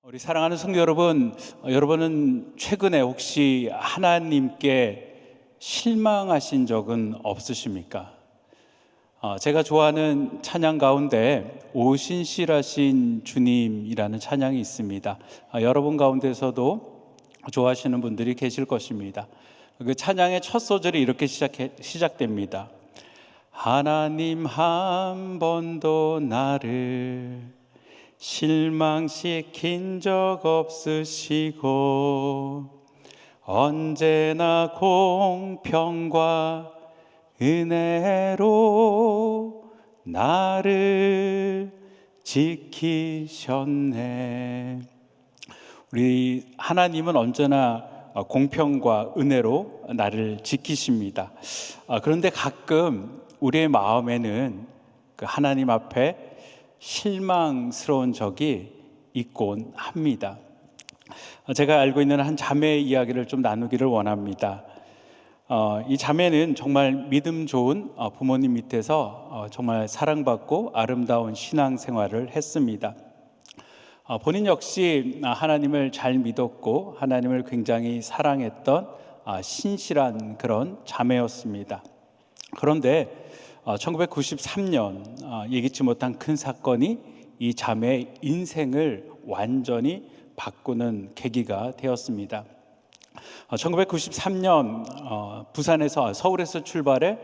우리 사랑하는 성도 여러분, 여러분은 최근에 혹시 하나님께 실망하신 적은 없으십니까? 제가 좋아하는 찬양 가운데 오신실하신 주님이라는 찬양이 있습니다. 여러분 가운데서도 좋아하시는 분들이 계실 것입니다. 그 찬양의 첫 소절이 이렇게 시작됩니다. 하나님 한 번도 나를 실망시킨 적 없으시고 언제나 공평과 은혜로 나를 지키셨네. 우리 하나님은 언제나 공평과 은혜로 나를 지키십니다. 그런데 가끔 우리의 마음에는 그 하나님 앞에 실망스러운 적이 있곤 합니다. 제가 알고 있는 한 자매의 이야기를 좀 나누기를 원합니다. 이 자매는 정말 믿음 좋은 부모님 밑에서 정말 사랑받고 아름다운 신앙생활을 했습니다. 본인 역시 하나님을 잘 믿었고 하나님을 굉장히 사랑했던 신실한 그런 자매였습니다. 그런데 1993년 예기치 못한 큰 사건이 이 자매의 인생을 완전히 바꾸는 계기가 되었습니다. 1993년 서울에서 출발해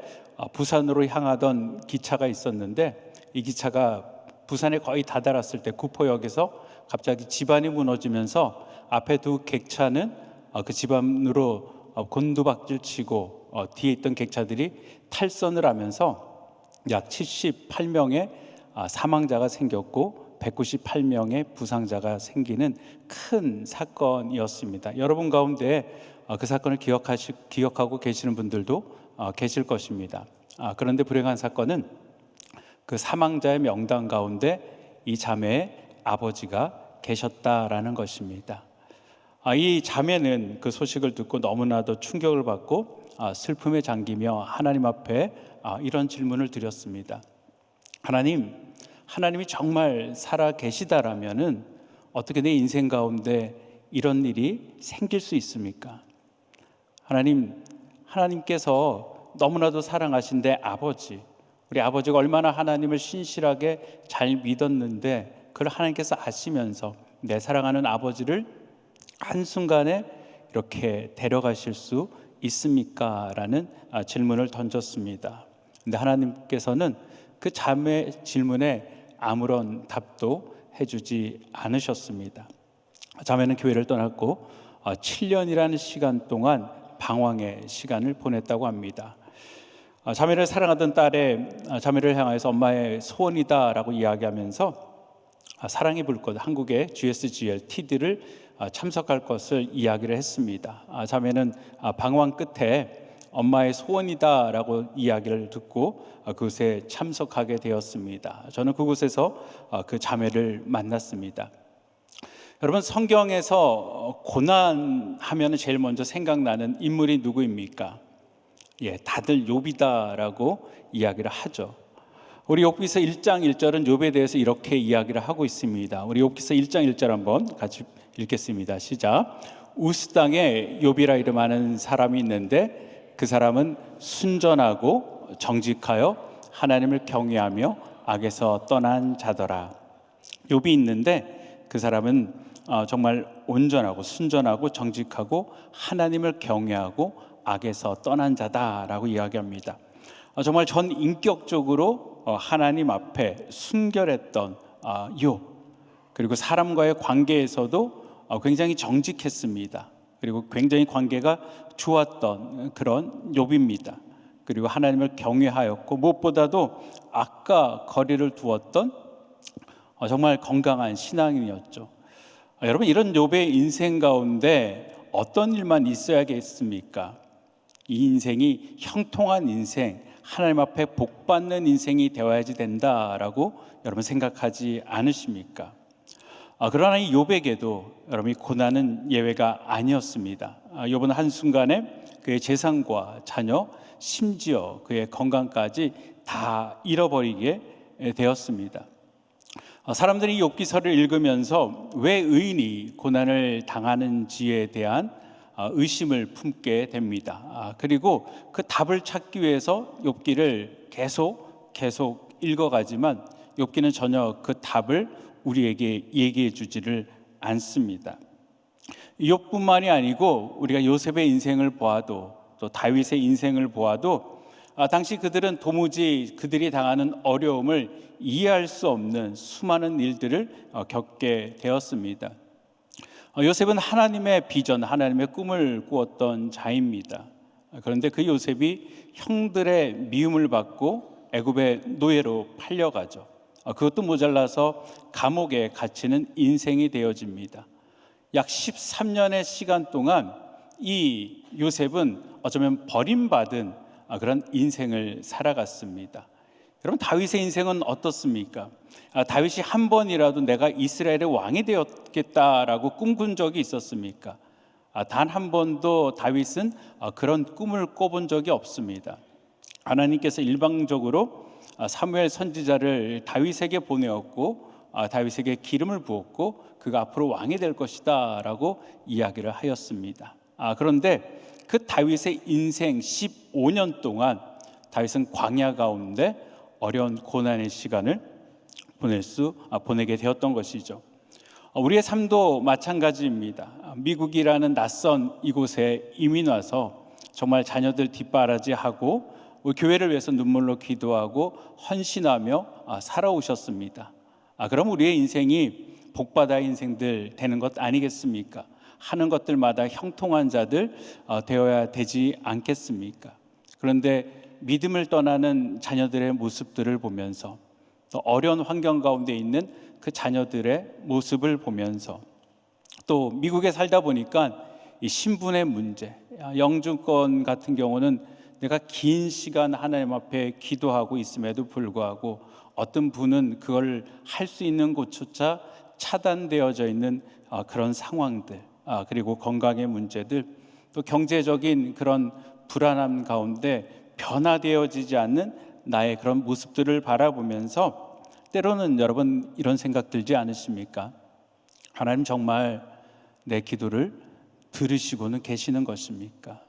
부산으로 향하던 기차가 있었는데 이 기차가 부산에 거의 다다랐을 때 구포역에서 갑자기 지반이 무너지면서 앞에 두 객차는 그 지반으로 곤두박질 치고 뒤에 있던 객차들이 탈선을 하면서 약 78명의 사망자가 생겼고 198명의 부상자가 생기는 큰 사건이었습니다. 여러분 가운데 그 사건을 기억하고 계시는 분들도 계실 것입니다. 그런데 불행한 사건은 그 사망자의 명단 가운데 이 자매의 아버지가 계셨다라는 것입니다. 이 자매는 그 소식을 듣고 너무나도 충격을 받고 슬픔에 잠기며 하나님 앞에 이런 질문을 드렸습니다. 하나님이 정말 살아 계시다라면은 어떻게 내 인생 가운데 이런 일이 생길 수 있습니까? 하나님께서 너무나도 사랑하신데 우리 아버지가 얼마나 하나님을 신실하게 잘 믿었는데 그걸 하나님께서 아시면서 내 사랑하는 아버지를 한순간에 이렇게 데려가실 수 있습니까? 라는 질문을 던졌습니다. 근데 하나님께서는 그 자매의 질문에 아무런 답도 해주지 않으셨습니다. 자매는 교회를 떠났고 7년이라는 시간 동안 방황의 시간을 보냈다고 합니다. 자매를 사랑하던 자매를 향해서 엄마의 소원이다 라고 이야기하면서 사랑의 불꽃 한국의 GSGL TD를 참석할 것을 이야기를 했습니다. 자매는 방황 끝에 엄마의 소원이다 라고 이야기를 듣고 그곳에 참석하게 되었습니다. 저는 그곳에서 그 자매를 만났습니다. 여러분, 성경에서 고난하면 제일 먼저 생각나는 인물이 누구입니까? 다들 욥이다라고 이야기를 하죠. 우리 욥기서 1장 1절은 욥에 대해서 이렇게 이야기를 하고 있습니다. 우리 욥기서 1장 1절 한번 같이 읽겠습니다. 시작. 우스 땅에 욥이라 이름하는 사람이 있는데 그 사람은 순전하고 정직하여 하나님을 경외하며 악에서 떠난 자더라. 욥이 있는데 그 사람은 정말 온전하고 순전하고 정직하고 하나님을 경외하고 악에서 떠난 자다라고 이야기합니다. 정말 전 인격적으로 하나님 앞에 순결했던 욥, 그리고 사람과의 관계에서도 굉장히 정직했습니다. 그리고 굉장히 관계가 좋았던 그런 욥입니다. 그리고 하나님을 경외하였고 무엇보다도 악과 거리를 두었던 정말 건강한 신앙인이었죠. 여러분, 이런 욥의 인생 가운데 어떤 일만 있어야겠습니까? 이 인생이 형통한 인생, 하나님 앞에 복받는 인생이 되어야지 된다라고 여러분 생각하지 않으십니까? 그러나 이 욥에게도 여러분 고난은 예외가 아니었습니다. 욥은 한순간에 그의 재산과 자녀, 심지어 그의 건강까지 다 잃어버리게 되었습니다. 사람들이 욥기서를 읽으면서 왜 의인이 고난을 당하는지에 대한 의심을 품게 됩니다. 그리고 그 답을 찾기 위해서 욥기를 계속 읽어가지만 욥기는 전혀 그 답을 우리에게 얘기해 주지를 않습니다. 욥뿐만이 아니고 우리가 요셉의 인생을 보아도 또 다윗의 인생을 보아도 당시 그들은 도무지 그들이 당하는 어려움을 이해할 수 없는 수많은 일들을 겪게 되었습니다. 요셉은 하나님의 비전, 하나님의 꿈을 꾸었던 자입니다. 그런데 그 요셉이 형들의 미움을 받고 애굽의 노예로 팔려가죠. 그것도 모자라서 감옥에 갇히는 인생이 되어집니다. 약 13년의 시간 동안 이 요셉은 어쩌면 버림받은 그런 인생을 살아갔습니다. 여러분, 다윗의 인생은 어떻습니까? 다윗이 한 번이라도 내가 이스라엘의 왕이 되었겠다라고 꿈꾼 적이 있었습니까? 단 한 번도 다윗은 그런 꿈을 꿔본 적이 없습니다. 하나님께서 일방적으로 사무엘 선지자를 다윗에게 보내었고 다윗에게 기름을 부었고 그가 앞으로 왕이 될 것이다 라고 이야기를 하였습니다. 그런데 그 다윗의 인생 15년 동안 다윗은 광야 가운데 어려운 고난의 시간을 보내게 되었던 것이죠. 우리의 삶도 마찬가지입니다. 미국이라는 낯선 이곳에 이민 와서 정말 자녀들 뒷바라지하고 교회를 위해서 눈물로 기도하고 헌신하며 살아오셨습니다. 그럼 우리의 인생이 복바다의 인생들 되는 것 아니겠습니까? 하는 것들마다 형통한 자들 되어야 되지 않겠습니까? 그런데 믿음을 떠나는 자녀들의 모습들을 보면서 또 어려운 환경 가운데 있는 그 자녀들의 모습을 보면서 또 미국에 살다 보니까 이 신분의 문제, 영주권 같은 경우는 내가 긴 시간 하나님 앞에 기도하고 있음에도 불구하고 어떤 분은 그걸 할 수 있는 곳조차 차단되어져 있는 그런 상황들, 그리고 건강의 문제들, 또 경제적인 그런 불안함 가운데 변화되어지지 않는 나의 그런 모습들을 바라보면서 때로는 여러분 이런 생각 들지 않으십니까? 하나님 정말 내 기도를 들으시고는 계시는 것입니까?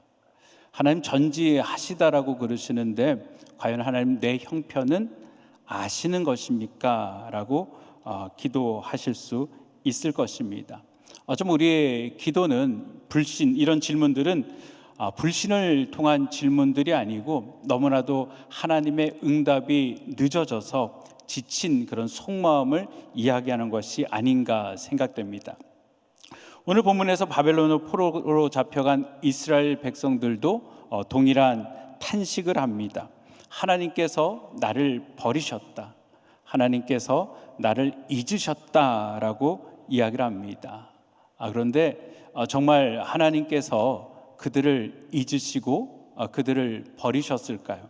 하나님 전지하시다라고 그러시는데 과연 하나님 내 형편은 아시는 것입니까? 라고 기도하실 수 있을 것입니다. 좀 우리의 기도는 불신, 이런 질문들은 불신을 통한 질문들이 아니고 너무나도 하나님의 응답이 늦어져서 지친 그런 속마음을 이야기하는 것이 아닌가 생각됩니다. 오늘 본문에서 바벨론으로 포로로 잡혀간 이스라엘 백성들도 동일한 탄식을 합니다. 하나님께서 나를 버리셨다, 하나님께서 나를 잊으셨다라고 이야기를 합니다. 그런데 정말 하나님께서 그들을 잊으시고 그들을 버리셨을까요?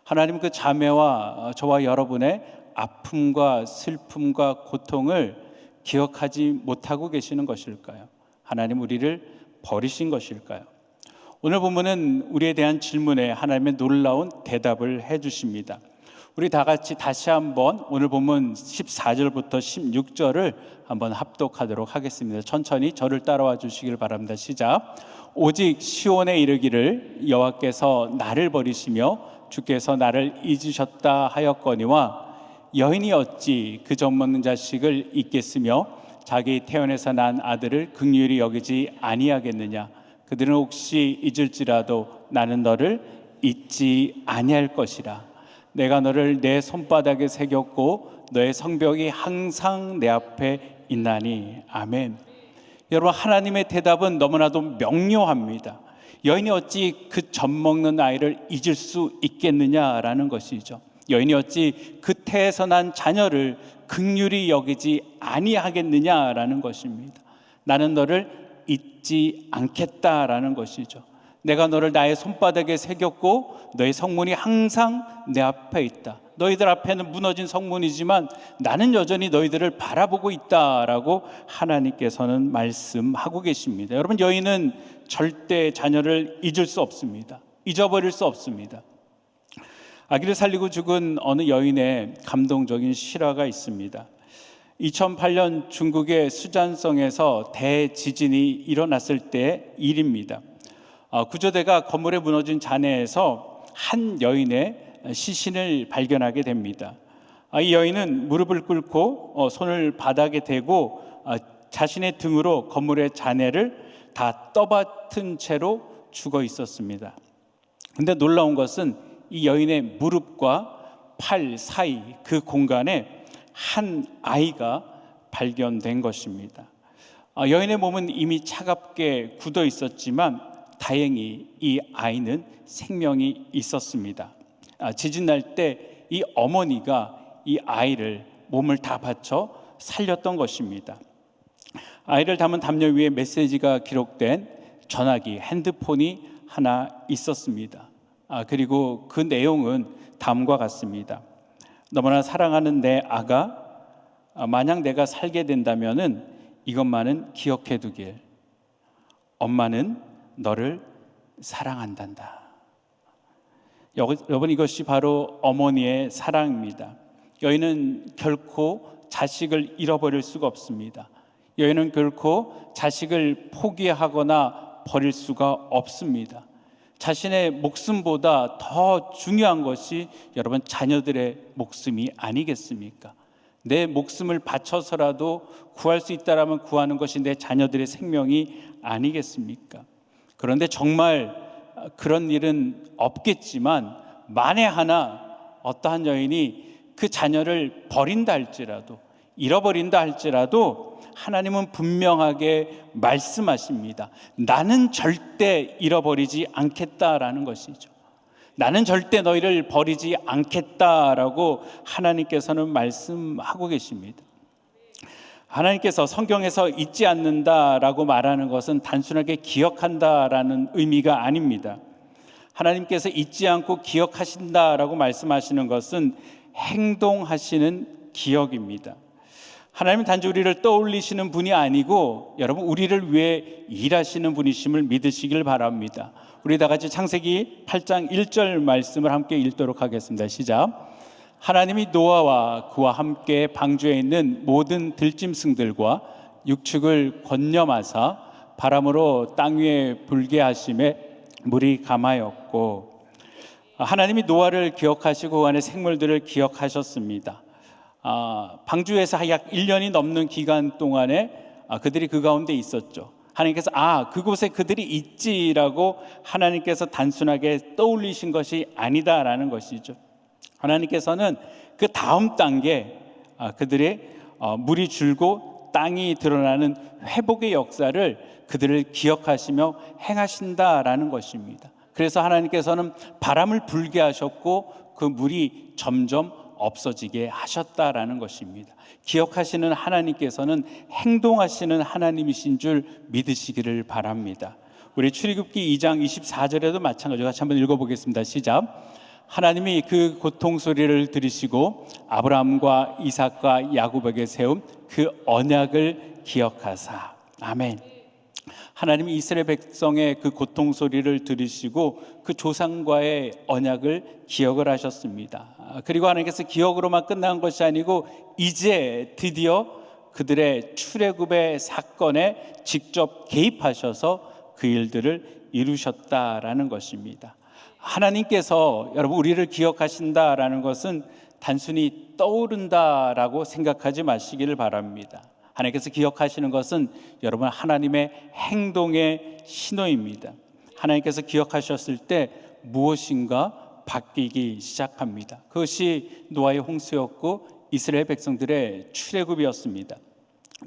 하나님 그 자매와 저와 여러분의 아픔과 슬픔과 고통을 기억하지 못하고 계시는 것일까요? 하나님 우리를 버리신 것일까요? 오늘 본문은 우리에 대한 질문에 하나님의 놀라운 대답을 해주십니다. 우리 다 같이 다시 한번 오늘 본문 14절부터 16절을 한번 합독하도록 하겠습니다. 천천히 저를 따라와 주시길 바랍니다. 시작. 오직 시온에 이르기를 여호와께서 나를 버리시며 주께서 나를 잊으셨다 하였거니와 여인이 어찌 그 젖먹는 자식을 잊겠으며 자기 태원에서 난 아들을 긍휼히 여기지 아니하겠느냐. 그들은 혹시 잊을지라도 나는 너를 잊지 아니할 것이라. 내가 너를 내 손바닥에 새겼고 너의 성벽이 항상 내 앞에 있나니. 아멘. 여러분, 하나님의 대답은 너무나도 명료합니다. 여인이 어찌 그 젖먹는 아이를 잊을 수 있겠느냐라는 것이죠. 여인이 어찌 그 태에서 난 자녀를 긍휼히 여기지 아니하겠느냐라는 것입니다. 나는 너를 잊지 않겠다라는 것이죠. 내가 너를 나의 손바닥에 새겼고 너의 성문이 항상 내 앞에 있다. 너희들 앞에는 무너진 성문이지만 나는 여전히 너희들을 바라보고 있다라고 하나님께서는 말씀하고 계십니다. 여러분, 여인은 절대 자녀를 잊을 수 없습니다. 잊어버릴 수 없습니다. 아기를 살리고 죽은 어느 여인의 감동적인 실화가 있습니다. 2008년 중국의 수잔성에서 대지진이 일어났을 때 일입니다. 구조대가 건물에 무너진 잔해에서 한 여인의 시신을 발견하게 됩니다. 이 여인은 무릎을 꿇고 손을 바닥에 대고 자신의 등으로 건물의 잔해를 다 떠받친 채로 죽어 있었습니다. 근데 놀라운 것은 이 여인의 무릎과 팔 사이 그 공간에 한 아이가 발견된 것입니다. 여인의 몸은 이미 차갑게 굳어 있었지만 다행히 이 아이는 생명이 있었습니다. 지진 날 때 이 어머니가 이 아이를 몸을 다 바쳐 살렸던 것입니다. 아이를 담은 담요 위에 메시지가 기록된 전화기, 핸드폰이 하나 있었습니다. 그리고 그 내용은 다음과 같습니다. 너무나 사랑하는 내 아가, 만약 내가 살게 된다면은 이것만은 기억해 두길. 엄마는 너를 사랑한단다. 여러분, 이것이 바로 어머니의 사랑입니다. 여인은 결코 자식을 잃어버릴 수가 없습니다. 여인은 결코 자식을 포기하거나 버릴 수가 없습니다. 자신의 목숨보다 더 중요한 것이 여러분 자녀들의 목숨이 아니겠습니까? 내 목숨을 바쳐서라도 구할 수 있다라면 구하는 것이 내 자녀들의 생명이 아니겠습니까? 그런데 정말 그런 일은 없겠지만 만에 하나 어떠한 여인이 그 자녀를 버린다 할지라도, 잃어버린다 할지라도 하나님은 분명하게 말씀하십니다. 나는 절대 잃어버리지 않겠다라는 것이죠. 나는 절대 너희를 버리지 않겠다라고 하나님께서는 말씀하고 계십니다. 하나님께서 성경에서 잊지 않는다라고 말하는 것은 단순하게 기억한다라는 의미가 아닙니다. 하나님께서 잊지 않고 기억하신다라고 말씀하시는 것은 행동하시는 기억입니다. 하나님은 단지 우리를 떠올리시는 분이 아니고 여러분 우리를 위해 일하시는 분이심을 믿으시길 바랍니다. 우리 다 같이 창세기 8장 1절 말씀을 함께 읽도록 하겠습니다. 시작. 하나님이 노아와 그와 함께 방주에 있는 모든 들짐승들과 육축을 권념하사 바람으로 땅 위에 불게 하심에 물이 감하였고, 하나님이 노아를 기억하시고 그 안에 생물들을 기억하셨습니다. 방주에서 약 1년이 넘는 기간 동안에 그들이 그 가운데 있었죠. 하나님께서 그곳에 그들이 있지라고 하나님께서 단순하게 떠올리신 것이 아니다라는 것이죠. 하나님께서는 그 다음 단계 그들의 물이 줄고 땅이 드러나는 회복의 역사를 그들을 기억하시며 행하신다라는 것입니다. 그래서 하나님께서는 바람을 불게 하셨고 그 물이 점점 없어지게 하셨다라는 것입니다. 기억하시는 하나님께서는 행동하시는 하나님이신 줄 믿으시기를 바랍니다. 우리 출애굽기 2장 24절에도 마찬가지로 같이 한번 읽어보겠습니다. 시작. 하나님이 그 고통 소리를 들으시고 아브라함과 이삭과 야곱에게 세운 그 언약을 기억하사. 아멘. 하나님이 이스라엘 백성의 그 고통 소리를 들으시고 그 조상과의 언약을 기억을 하셨습니다. 그리고 하나님께서 기억으로만 끝난 것이 아니고 이제 드디어 그들의 출애굽의 사건에 직접 개입하셔서 그 일들을 이루셨다라는 것입니다. 하나님께서 여러분 우리를 기억하신다라는 것은 단순히 떠오른다라고 생각하지 마시기를 바랍니다. 하나님께서 기억하시는 것은 여러분 하나님의 행동의 신호입니다. 하나님께서 기억하셨을 때 무엇인가 바뀌기 시작합니다. 그것이 노아의 홍수였고 이스라엘 백성들의 출애굽이었습니다.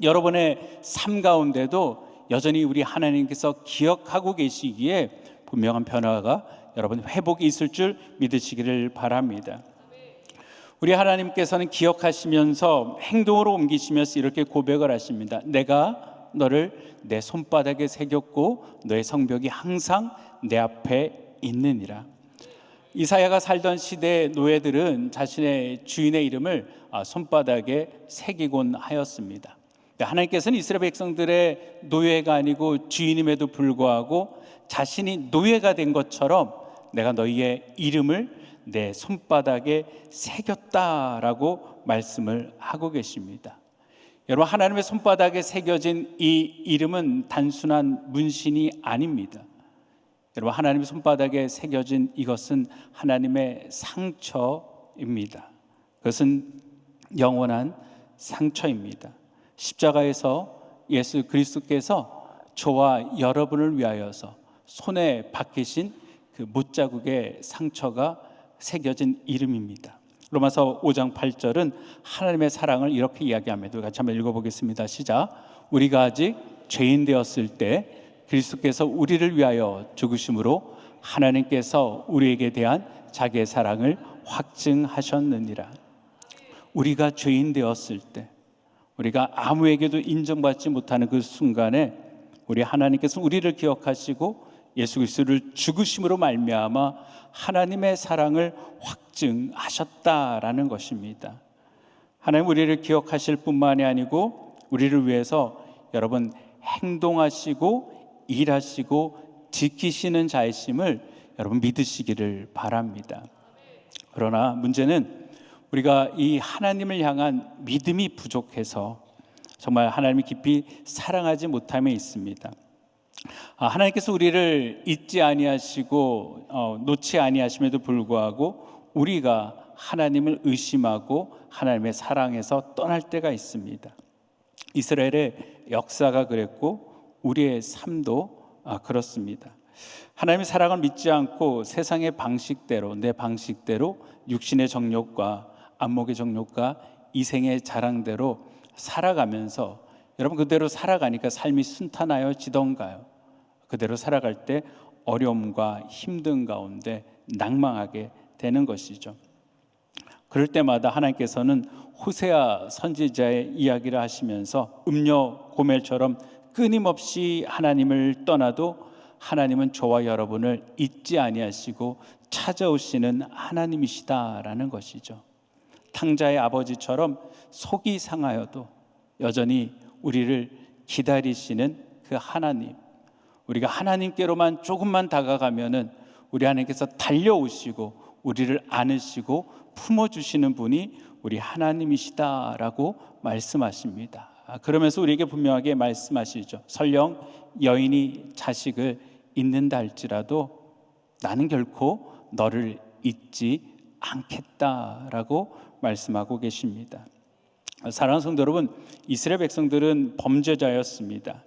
여러분의 삶 가운데도 여전히 우리 하나님께서 기억하고 계시기에 분명한 변화가 여러분 회복이 있을 줄 믿으시기를 바랍니다. 우리 하나님께서는 기억하시면서 행동으로 옮기시면서 이렇게 고백을 하십니다. 내가 너를 내 손바닥에 새겼고 너의 성벽이 항상 내 앞에 있느니라. 이사야가 살던 시대의 노예들은 자신의 주인의 이름을 손바닥에 새기곤 하였습니다. 하나님께서는 이스라엘 백성들의 노예가 아니고 주인임에도 불구하고 자신이 노예가 된 것처럼 내가 너희의 이름을 내 손바닥에 새겼다라고 말씀을 하고 계십니다. 여러분, 하나님의 손바닥에 새겨진 이 이름은 단순한 문신이 아닙니다. 여러분, 하나님의 손바닥에 새겨진 이것은 하나님의 상처입니다. 그것은 영원한 상처입니다. 십자가에서 예수 그리스도께서 저와 여러분을 위하여서 손에 박히신 그 못자국의 상처가 새겨진 이름입니다. 로마서 5장 8절은 하나님의 사랑을 이렇게 이야기합니다. 우리 같이 한번 읽어보겠습니다. 시작. 우리가 아직 죄인 되었을 때 그리스도께서 우리를 위하여 죽으심으로 하나님께서 우리에게 대한 자기의 사랑을 확증하셨느니라. 우리가 죄인 되었을 때, 우리가 아무에게도 인정받지 못하는 그 순간에 우리 하나님께서 우리를 기억하시고 예수 그리스도를 죽으심으로 말미암아 하나님의 사랑을 확증하셨다라는 것입니다. 하나님 우리를 기억하실 뿐만이 아니고 우리를 위해서 여러분 행동하시고 일하시고 지키시는 자이심을 여러분 믿으시기를 바랍니다. 그러나 문제는 우리가 이 하나님을 향한 믿음이 부족해서 정말 하나님을 깊이 사랑하지 못함에 있습니다. 하나님께서 우리를 잊지 아니하시고 놓지 아니하심에도 불구하고 우리가 하나님을 의심하고 하나님의 사랑에서 떠날 때가 있습니다. 이스라엘의 역사가 그랬고 우리의 삶도 그렇습니다. 하나님의 사랑을 믿지 않고 세상의 방식대로, 내 방식대로 육신의 정욕과 안목의 정욕과 이생의 자랑대로 살아가면서 여러분 그대로 살아가니까 삶이 순탄하여지던가요? 그대로 살아갈 때 어려움과 힘든 가운데 낭망하게 되는 것이죠. 그럴 때마다 하나님께서는 호세아 선지자의 이야기를 하시면서 음녀 고멜처럼 끊임없이 하나님을 떠나도 하나님은 저와 여러분을 잊지 아니하시고 찾아오시는 하나님이시다라는 것이죠. 탕자의 아버지처럼 속이 상하여도 여전히 우리를 기다리시는 그 하나님, 우리가 하나님께로만 조금만 다가가면은 우리 하나님께서 달려오시고 우리를 안으시고 품어주시는 분이 우리 하나님이시다라고 말씀하십니다. 그러면서 우리에게 분명하게 말씀하시죠. 설령 여인이 자식을 잊는다 할지라도 나는 결코 너를 잊지 않겠다라고 말씀하고 계십니다. 사랑하는 성도 여러분, 이스라엘 백성들은 범죄자였습니다.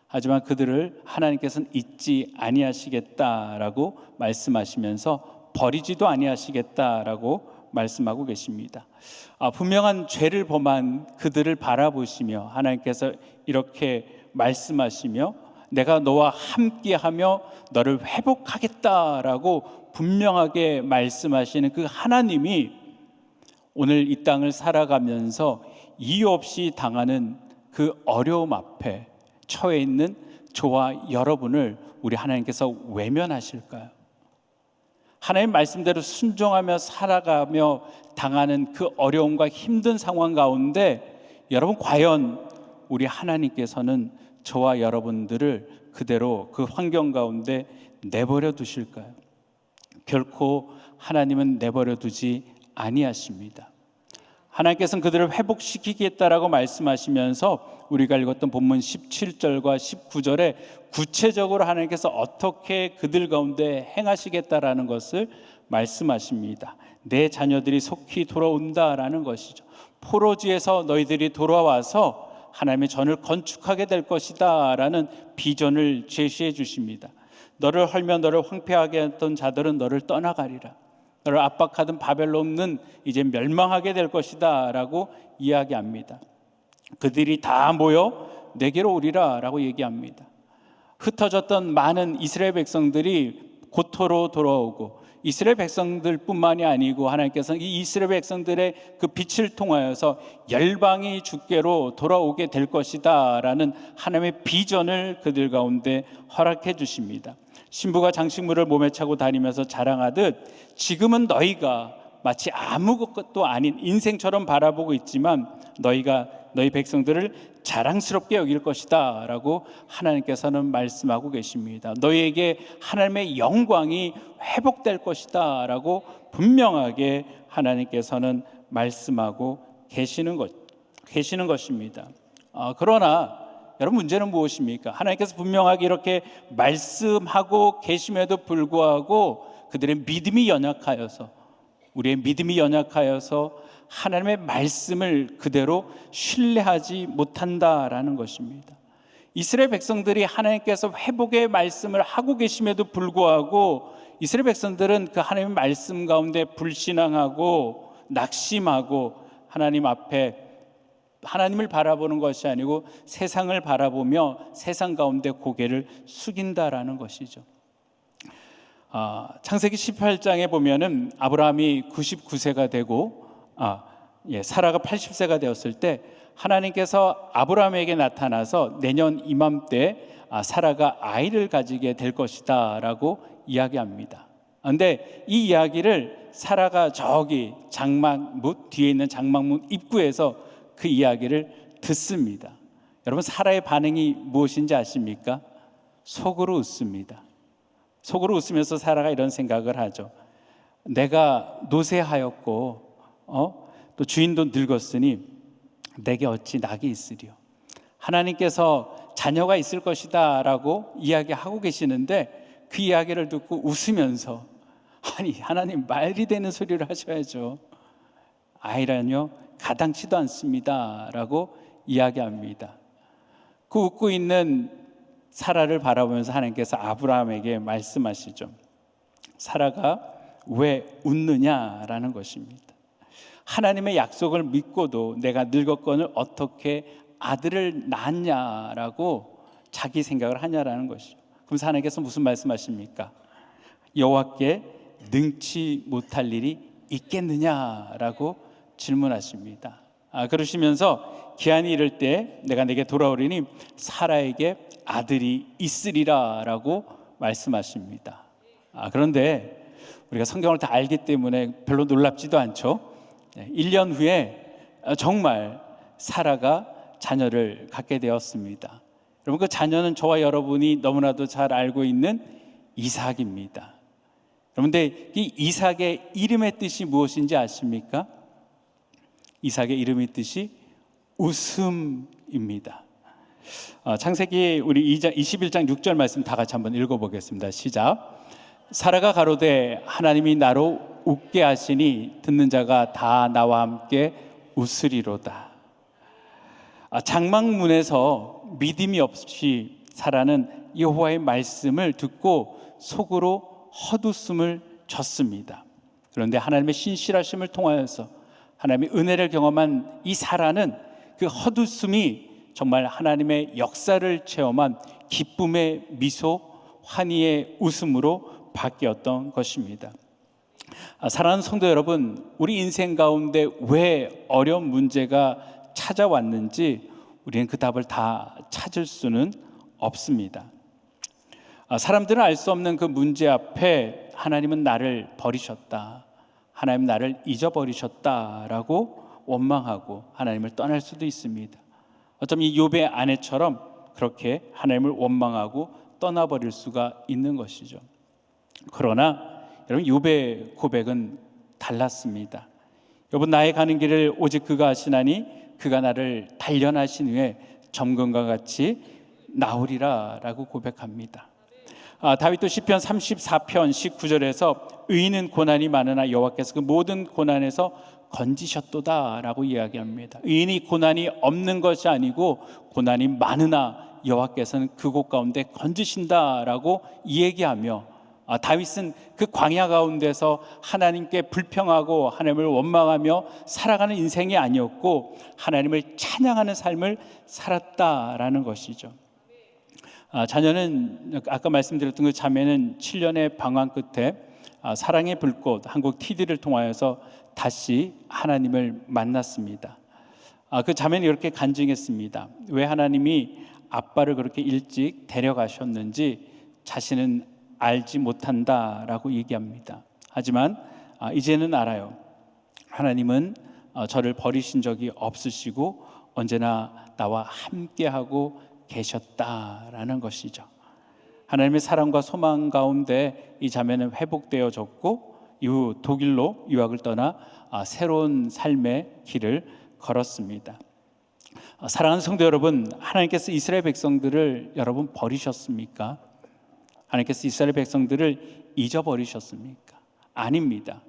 하지만 그들을 하나님께서는 잊지 아니하시겠다라고 말씀하시면서 버리지도 아니하시겠다라고 말씀하고 계십니다. 분명한 죄를 범한 그들을 바라보시며 하나님께서 이렇게 말씀하시며 내가 너와 함께하며 너를 회복하겠다라고 분명하게 말씀하시는 그 하나님이 오늘 이 땅을 살아가면서 이유 없이 당하는 그 어려움 앞에 처해 있는 저와 여러분을 우리 하나님께서 외면하실까요? 하나님 말씀대로 순종하며 살아가며 당하는 그 어려움과 힘든 상황 가운데 여러분 과연 우리 하나님께서는 저와 여러분들을 그대로 그 환경 가운데 내버려 두실까요? 결코 하나님은 내버려 두지 아니하십니다. 하나님께서는 그들을 회복시키겠다라고 말씀하시면서 우리가 읽었던 본문 17절과 19절에 구체적으로 하나님께서 어떻게 그들 가운데 행하시겠다라는 것을 말씀하십니다. 내 자녀들이 속히 돌아온다라는 것이죠. 포로지에서 너희들이 돌아와서 하나님의 전을 건축하게 될 것이다 라는 비전을 제시해 주십니다. 너를 헐며 너를 황폐하게 했던 자들은 너를 떠나가리라. 너를 압박하던 바벨론은 이제 멸망하게 될 것이다 라고 이야기합니다. 그들이 다 모여 내게로 오리라 라고 얘기합니다. 흩어졌던 많은 이스라엘 백성들이 고토로 돌아오고 이스라엘 백성들 뿐만이 아니고 하나님께서는 이 이스라엘 백성들의 그 빛을 통하여서 열방이 주께로 돌아오게 될 것이다 라는 하나님의 비전을 그들 가운데 허락해 주십니다. 신부가 장식물을 몸에 차고 다니면서 자랑하듯 지금은 너희가 마치 아무것도 아닌 인생처럼 바라보고 있지만 너희가 너희 백성들을 자랑스럽게 여길 것이다 라고 하나님께서는 말씀하고 계십니다. 너희에게 하나님의 영광이 회복될 것이다 라고 분명하게 하나님께서는 말씀하고 계시는 것입니다. 그러나 여러분, 문제는 무엇입니까? 하나님께서 분명하게 이렇게 말씀하고 계심에도 불구하고 그들의 믿음이 연약하여서, 우리의 믿음이 연약하여서 하나님의 말씀을 그대로 신뢰하지 못한다라는 것입니다. 이스라엘 백성들이 하나님께서 회복의 말씀을 하고 계심에도 불구하고 이스라엘 백성들은 그 하나님의 말씀 가운데 불신앙하고 낙심하고 하나님 앞에 하나님을 바라보는 것이 아니고 세상을 바라보며 세상 가운데 고개를 숙인다라는 것이죠. 창세기 18장에 보면은 아브라함이 99세가 되고 사라가 80세가 되었을 때 하나님께서 아브라함에게 나타나서 내년 이맘때 사라가 아이를 가지게 될 것이다 라고 이야기합니다. 그런데 이 이야기를 사라가 저기 장막문 뒤에 있는 장막문 입구에서 그 이야기를 듣습니다. 여러분, 사라의 반응이 무엇인지 아십니까? 속으로 웃습니다. 속으로 웃으면서 사라가 이런 생각을 하죠. 내가 노쇠하였고 또 주인도 늙었으니 내게 어찌 낙이 있으리요. 하나님께서 자녀가 있을 것이다 라고 이야기하고 계시는데 그 이야기를 듣고 웃으면서, 아니 하나님, 말이 되는 소리를 하셔야죠. 아이라뇨 가당치도 않습니다 라고 이야기합니다. 그 웃고 있는 사라를 바라보면서 하나님께서 아브라함에게 말씀하시죠. 사라가 왜 웃느냐라는 것입니다. 하나님의 약속을 믿고도 내가 늙었거늘 어떻게 아들을 낳았냐라고 자기 생각을 하냐라는 것이죠. 그럼 하나님께서 무슨 말씀하십니까? 여호와께 능치 못할 일이 있겠느냐라고 질문하십니다. 그러시면서 기한이 이를 때 내가 내게 돌아오리니 사라에게 아들이 있으리라 라고 말씀하십니다. 그런데 우리가 성경을 다 알기 때문에 별로 놀랍지도 않죠. 1년 후에 정말 사라가 자녀를 갖게 되었습니다. 여러분, 그 자녀는 저와 여러분이 너무나도 잘 알고 있는 이삭입니다. 그런데 이 이삭의 이름의 뜻이 무엇인지 아십니까? 이삭의 이름의 뜻이 웃음입니다. 창세기 우리 21장 6절 말씀 다 같이 한번 읽어보겠습니다. 시작. 사라가 가로되 하나님이 나로 웃게 하시니 듣는 자가 다 나와 함께 웃으리로다. 장막문에서 믿음이 없이 사라는 여호와의 말씀을 듣고 속으로 헛웃음을 졌습니다. 그런데 하나님의 신실하심을 통하여서 하나님의 은혜를 경험한 이 사라는 그 헛웃음이 정말 하나님의 역사를 체험한 기쁨의 미소, 환희의 웃음으로 바뀌었던 것입니다. 사랑하는 성도 여러분, 우리 인생 가운데 왜 어려운 문제가 찾아왔는지 우리는 그 답을 다 찾을 수는 없습니다. 사람들은 알 수 없는 그 문제 앞에 하나님은 나를 버리셨다, 하나님 나를 잊어버리셨다라고 원망하고 하나님을 떠날 수도 있습니다. 어쩌면 이 욥의 아내처럼 그렇게 하나님을 원망하고 떠나버릴 수가 있는 것이죠. 그러나 여러분, 욥의 고백은 달랐습니다. 욥은 나의 가는 길을 오직 그가 아시나니 그가 나를 단련하신 후에 점검과 같이 나오리라 라고 고백합니다. 다윗도 시편 34편 19절에서 의인은 고난이 많으나 여호와께서 그 모든 고난에서 건지셨도다 라고 이야기합니다. 의인이 고난이 없는 것이 아니고 고난이 많으나 여호와께서는 그곳 가운데 건지신다 라고 얘기하며, 다윗은 그 광야 가운데서 하나님께 불평하고 하나님을 원망하며 살아가는 인생이 아니었고 하나님을 찬양하는 삶을 살았다라는 것이죠. 자녀는 아까 말씀드렸던 그 자매는 7년의 방황 끝에 사랑의 불꽃 한국 TD를 통하여서 다시 하나님을 만났습니다. 그 자매는 이렇게 간증했습니다. 왜 하나님이 아빠를 그렇게 일찍 데려가셨는지 자신은 알지 못한다라고 얘기합니다. 하지만 이제는 알아요. 하나님은 저를 버리신 적이 없으시고 언제나 나와 함께하고 계셨다라는 것이죠. 하나님의 사랑과 소망 가운데 이 자매는 회복되어졌고 이후 독일로 유학을 떠나 새로운 삶의 길을 걸었습니다. 사랑하는 성도 여러분, 하나님께서 이스라엘 백성들을 여러분 버리셨습니까? 하나님께서 이스라엘 백성들을 잊어버리셨습니까? 아닙니다.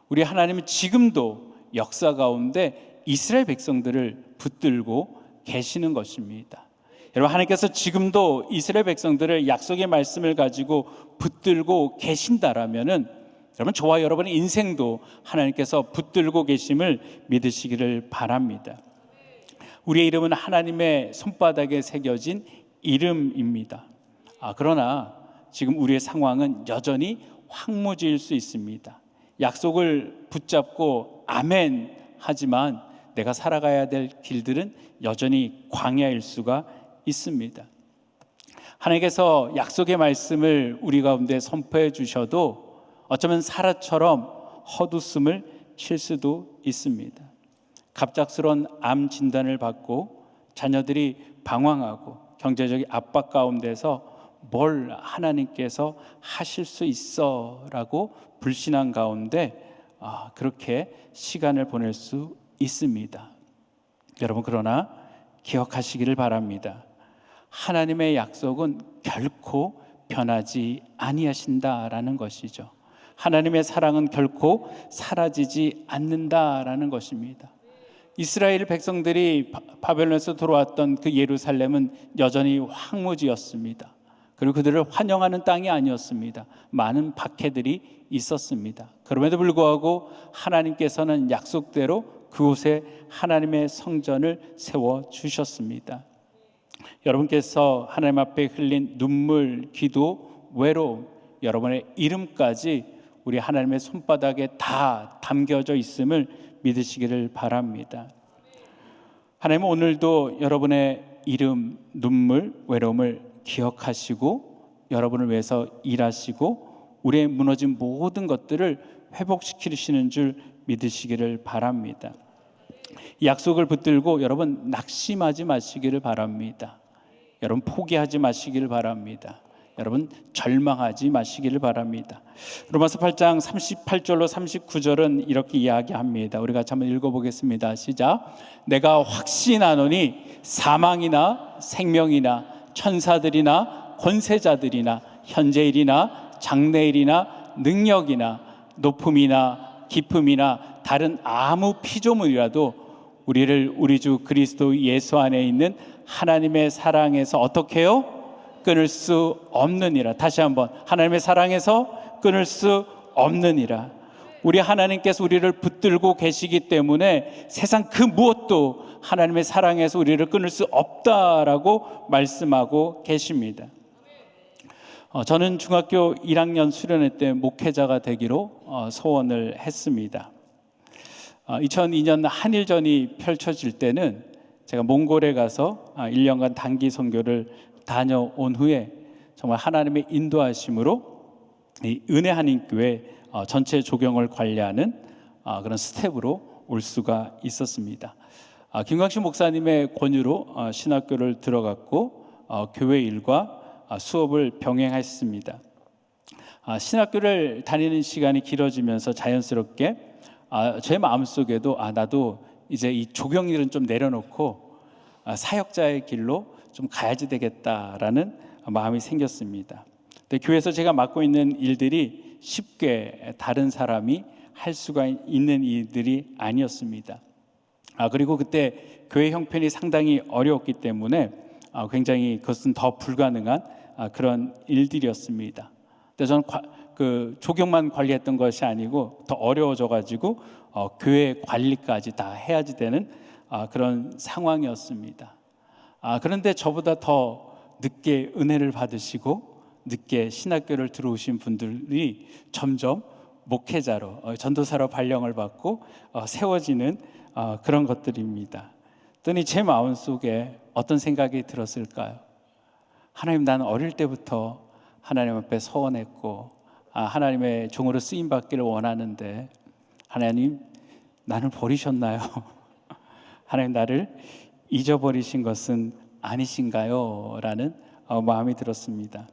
우리 하나님은 지금도 역사 가운데 이스라엘 백성들을 붙들고 계시는 것입니다. 여러분, 하나님께서 지금도 이스라엘 백성들을 약속의 말씀을 가지고 붙들고 계신다라면은 여러분, 저와 여러분의 인생도 하나님께서 붙들고 계심을 믿으시기를 바랍니다. 우리의 이름은 하나님의 손바닥에 새겨진 이름입니다. 그러나 지금 우리의 상황은 여전히 황무지일 수 있습니다. 약속을 붙잡고 아멘 하지만 내가 살아가야 될 길들은 여전히 광야일 수가 있습니다. 하나님께서 약속의 말씀을 우리 가운데 선포해 주셔도 어쩌면 사라처럼 헛웃음을 칠 수도 있습니다. 갑작스러운 암 진단을 받고 자녀들이 방황하고 경제적인 압박 가운데서 뭘 하나님께서 하실 수 있어 라고 불신한 가운데 그렇게 시간을 보낼 수 있습니다. 여러분, 그러나 기억하시기를 바랍니다. 하나님의 약속은 결코 변하지 아니하신다라는 것이죠. 하나님의 사랑은 결코 사라지지 않는다라는 것입니다. 이스라엘 백성들이 바벨론에서 돌아왔던 그 예루살렘은 여전히 황무지였습니다. 그리고 그들을 환영하는 땅이 아니었습니다. 많은 박해들이 있었습니다. 그럼에도 불구하고 하나님께서는 약속대로 그곳에 하나님의 성전을 세워주셨습니다. 여러분께서 하나님 앞에 흘린 눈물, 기도, 외로움, 여러분의 이름까지 우리 하나님의 손바닥에 다 담겨져 있음을 믿으시기를 바랍니다. 하나님은 오늘도 여러분의 이름, 눈물, 외로움을 기억하시고 여러분을 위해서 일하시고 우리의 무너진 모든 것들을 회복시키시는 줄 믿으시기를 바랍니다. 이 약속을 붙들고 여러분 낙심하지 마시기를 바랍니다. 여러분 포기하지 마시기를 바랍니다. 여러분 절망하지 마시기를 바랍니다. 로마서 8장 38절로 39절은 이렇게 이야기합니다. 우리가 같이 한번 읽어보겠습니다. 시작. 내가 확신하노니 사망이나 생명이나 천사들이나 권세자들이나 현재일이나 장래일이나 능력이나 높음이나 깊음이나 다른 아무 피조물이라도 우리를 우리 주 그리스도 예수 안에 있는 하나님의 사랑에서 어떻게 해요? 끊을 수 없느니라. 다시 한번, 하나님의 사랑에서 끊을 수 없느니라. 우리 하나님께서 우리를 붙들고 계시기 때문에 세상 그 무엇도 하나님의 사랑에서 우리를 끊을 수 없다라고 말씀하고 계십니다. 저는 중학교 1학년 수련회 때 목회자가 되기로 소원을 했습니다. 2002년 한일전이 펼쳐질 때는 제가 몽골에 가서 1년간 단기 선교를 다녀온 후에 정말 하나님의 인도하심으로 이 은혜 한인교회 전체 조경을 관리하는 그런 스텝으로 올 수가 있었습니다. 김광식 목사님의 권유로 신학교를 들어갔고 교회 일과 수업을 병행했습니다. 신학교를 다니는 시간이 길어지면서 자연스럽게 제 마음속에도 나도 이제 이 조경 일은 좀 내려놓고 사역자의 길로 좀 가야지 되겠다라는 마음이 생겼습니다. 근데 교회에서 제가 맡고 있는 일들이 쉽게 다른 사람이 할 수가 있는 일들이 아니었습니다. 그리고 그때 교회 형편이 상당히 어려웠기 때문에 굉장히 그것은 더 불가능한 그런 일들이었습니다. 근데 저는 그 조경만 관리했던 것이 아니고 더 어려워져가지고 교회 관리까지 다 해야지 되는 그런 상황이었습니다. 그런데 저보다 더 늦게 은혜를 받으시고 늦게 신학교를 들어오신 분들이 점점 목회자로 전도사로 발령을 받고 세워지는 그런 것들입니다. 그랬더니 제 마음속에 어떤 생각이 들었을까요? 하나님, 나는 어릴 때부터 하나님 앞에 서원했고 하나님의 종으로 쓰임 받기를 원하는데 하나님, 나를 버리셨나요? 하나님, 나를 잊어버리신 것은 아니신가요? 라는 마음이 들었습니다.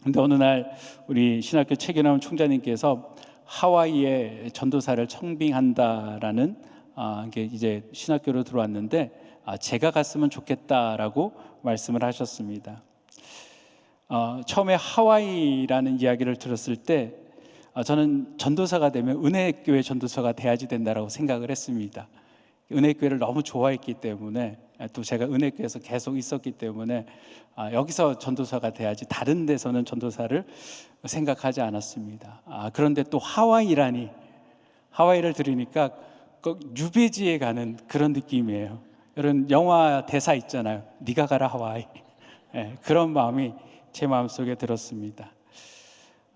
근데 어느 날 우리 신학교 최경남 총장님께서 하와이에 전도사를 청빙한다라는 게 이제 신학교로 들어왔는데 제가 갔으면 좋겠다라고 말씀을 하셨습니다. 처음에 하와이라는 이야기를 들었을 때 저는 전도사가 되면 은혜교회 전도사가 돼야지 된다라고 생각을 했습니다. 은혜교회를 너무 좋아했기 때문에, 또 제가 은혜교회에서 계속 있었기 때문에 여기서 전도사가 돼야지, 다른 데서는 전도사를 생각하지 않았습니다. 그런데 또 하와이라니, 하와이를 들으니까 꼭 뉴베지에 가는 그런 느낌이에요. 이런 영화 대사 있잖아요. 네가 가라 하와이. 그런 마음이 제 마음속에 들었습니다.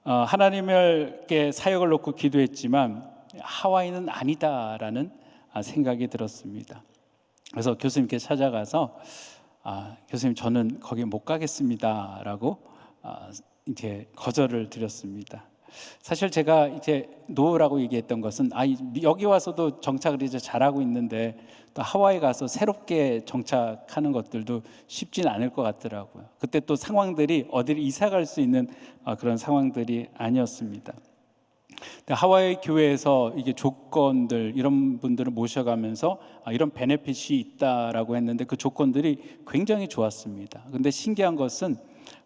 하나님께 사역을 놓고 기도했지만 하와이는 아니다라는 생각이 들었습니다. 그래서 교수님께 찾아가서 교수님, 저는 거기 못 가겠습니다라고 이제 거절을 드렸습니다. 사실 제가 이제 노라고 얘기했던 것은 여기 와서도 정착을 이제 잘하고 있는데 또 하와이 가서 새롭게 정착하는 것들도 쉽진 않을 것 같더라고요. 그때 또 상황들이 어디를 이사 갈 수 있는 그런 상황들이 아니었습니다. 하와이 교회에서 이게 조건들, 이런 분들을 모셔가면서 이런 베네핏이 있다라고 했는데 그 조건들이 굉장히 좋았습니다. 근데 신기한 것은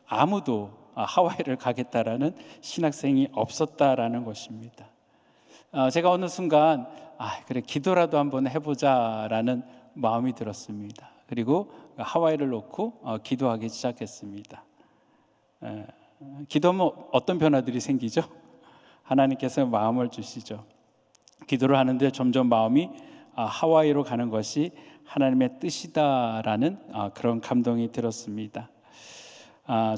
아무도 하와이를 가겠다라는 신학생이 없었다라는 것입니다. 제가 어느 순간 그래, 기도라도 한번 해보자라는 마음이 들었습니다. 그리고 하와이를 놓고 기도하기 시작했습니다. 기도하면 어떤 변화들이 생기죠? 하나님께서 마음을 주시죠. 기도를 하는데 점점 마음이 하와이로 가는 것이 하나님의 뜻이다라는 그런 감동이 들었습니다.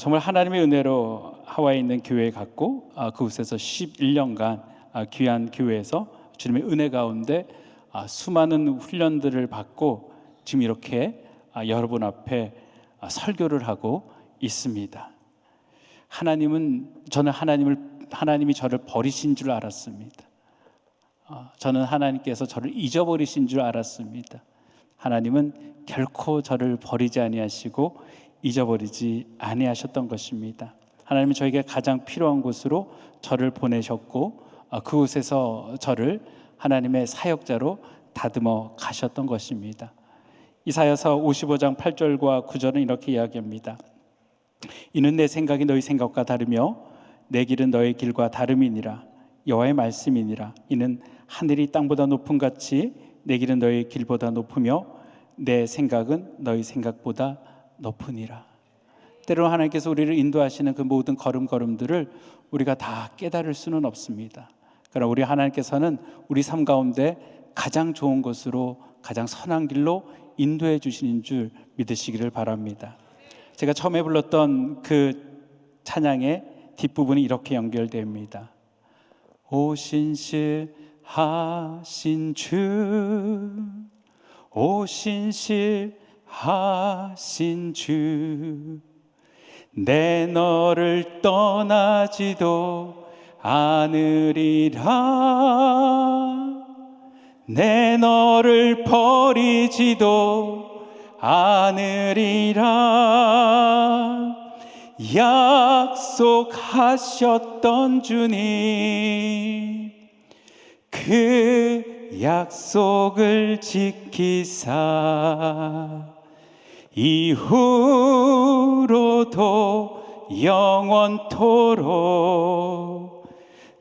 정말 하나님의 은혜로 하와이에 있는 교회에 갔고 그곳에서 11년간 귀한 교회에서 주님의 은혜 가운데 수많은 훈련들을 받고 지금 이렇게 여러분 앞에 설교를 하고 있습니다. 저는 하나님이 저를 버리신 줄 알았습니다. 저는 하나님께서 저를 잊어버리신 줄 알았습니다. 하나님은 결코 저를 버리지 아니하시고 잊어버리지 아니하셨던 것입니다. 하나님은 저에게 가장 필요한 곳으로 저를 보내셨고 그곳에서 저를 하나님의 사역자로 다듬어 가셨던 것입니다. 이사야서 55장 8절과 9절은 이렇게 이야기합니다. 이는 내 생각이 너희 생각과 다르며 내 길은 너희 길과 다름이니라. 여호와의 말씀이니라. 이는 하늘이 땅보다 높음 같이 내 길은 너희 길보다 높으며 내 생각은 너희 생각보다 높으니라. 때로 하나님께서 우리를 인도하시는 그 모든 걸음걸음들을 우리가 다 깨달을 수는 없습니다. 그러나 우리 하나님께서는 우리 삶 가운데 가장 좋은 것으로, 가장 선한 길로 인도해 주시는 줄 믿으시기를 바랍니다. 제가 처음에 불렀던 그 찬양의 뒷부분이 이렇게 연결됩니다. 오 신실하신 주, 오 신실하신 주, 내 너를 떠나지도 않으리라. 내 너를 버리지도 않으리라. 약속하셨던 주님, 그 약속을 지키사 이후로도 영원토록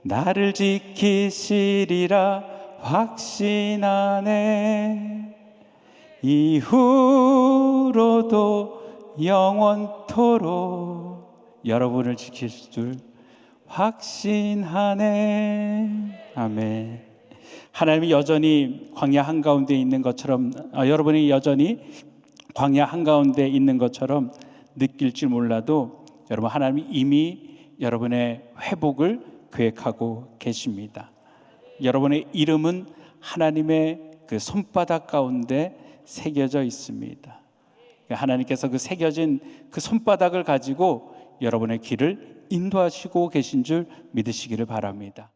나를 지키시리라 확신하네. 이후로도 영원토록 여러분을 지키실 줄 확신하네. 아멘. 하나님이 여전히 광야 한가운데 있는 것처럼, 여러분이 여전히 광야 한가운데 있는 것처럼 느낄지 몰라도 여러분, 하나님이 이미 여러분의 회복을 계획하고 계십니다. 여러분의 이름은 하나님의 그 손바닥 가운데 새겨져 있습니다. 하나님께서 그 새겨진 그 손바닥을 가지고 여러분의 길을 인도하시고 계신 줄 믿으시기를 바랍니다.